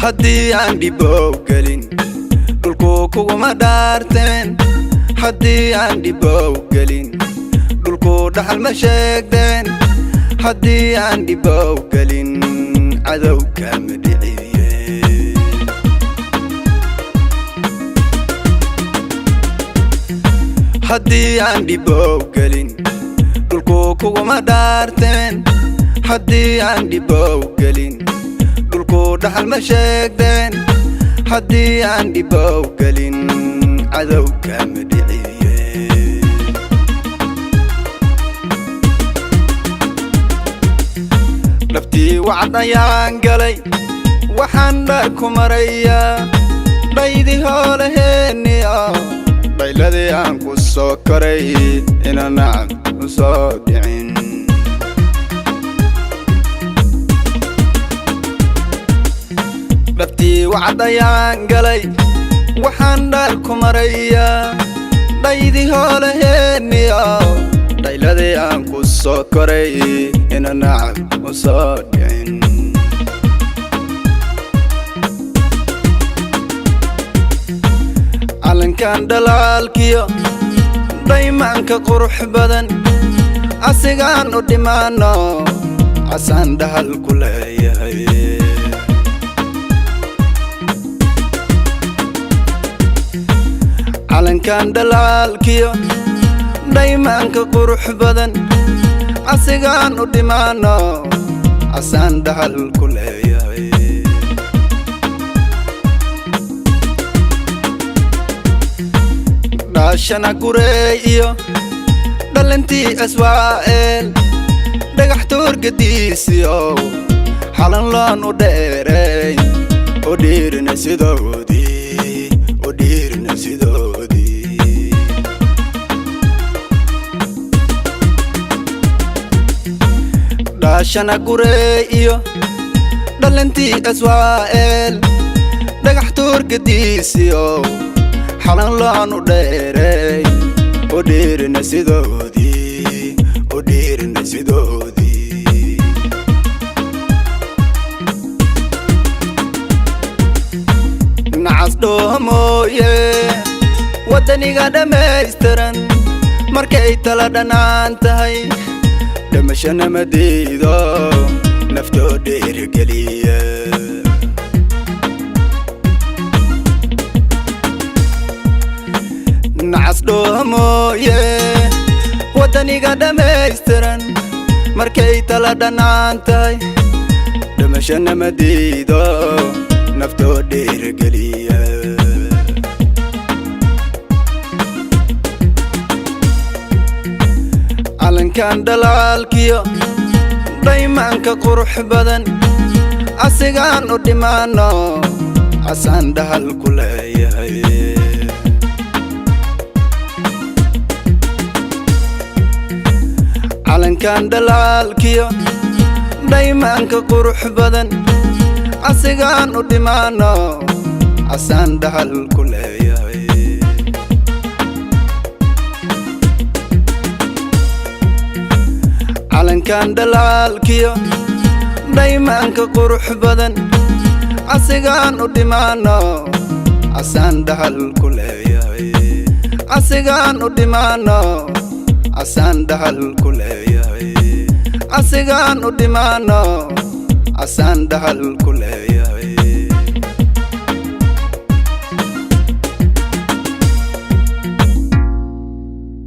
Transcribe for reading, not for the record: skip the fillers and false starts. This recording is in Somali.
haddii aan dhibow gelin dhulku kuguma dhaarteen haddii aan dhibow gelin dhulku dhaxal ma sheegteen haddii aan dhibow gelin cadow kama dhiciye haddii aan dhibow gelin dhulku kuguma dhaarteen haddii aan dhibow gelin dhulku dhaxal ma sheegteen haddii aan dhibow gelin cadow kama dhiciye naftii wacd ayaan galay waxaan dhar ku marayaa dhaydii hoolaheeniya dhayladii aan ku soo koray ina nacab u soo dhicin naftii wacd ayaan galay waxaan dhar ku marayaa dhaydii hoolaheeniya dhayladii aan ku soo koray ina nacab u soo dhicin calankan dhalaalkiyo daymaanka qurux badan asigaan u dhimaano casaan dhahal ku leeyahay calankan dhalaalkiyo daymaanka qurux badan asigaan u dhimaano casaan dhahal ku leeyahay dhaashana gurey iyo dhalintii Israa'eel dhagax tuurgadiisiyo xalan loon u dheeray u dhiirina sidoodii u dhiirina sidoodii dhaashana gurey iyo dhalintii Israa'eel dhagax tuurgadiisiyo xalan loon u dheeray u dhiirina sidoodii u dhiirina sidoodii nacas dhoohmooye waddaniga dhammaystiran markay tala dhanaan tahay dhimashana ma diido naftoo dhiirigeliya nacas dhoohmooye waddaniga dhammaystiran markay tala dhanaan tahay dhimashana ma diido naftoo dhiirigeliya calankan dhalaalkiyo daymaanka qurux badan asigaan u dhimaano casaan dhahal ku leeyahay calankan dhalaalkiyo daymaanka qurux badan asigaan u dhimaano casaan dhahal ku leeyahay calankan dhalaalkiyo daymaanka qurux badan asigaan u dhimaano casaan dhahal ku leeyahay asigaan u dhimaano casaan dhahal ku leeyahay asigaan u dhimaano casaan dhahal ku leeyahay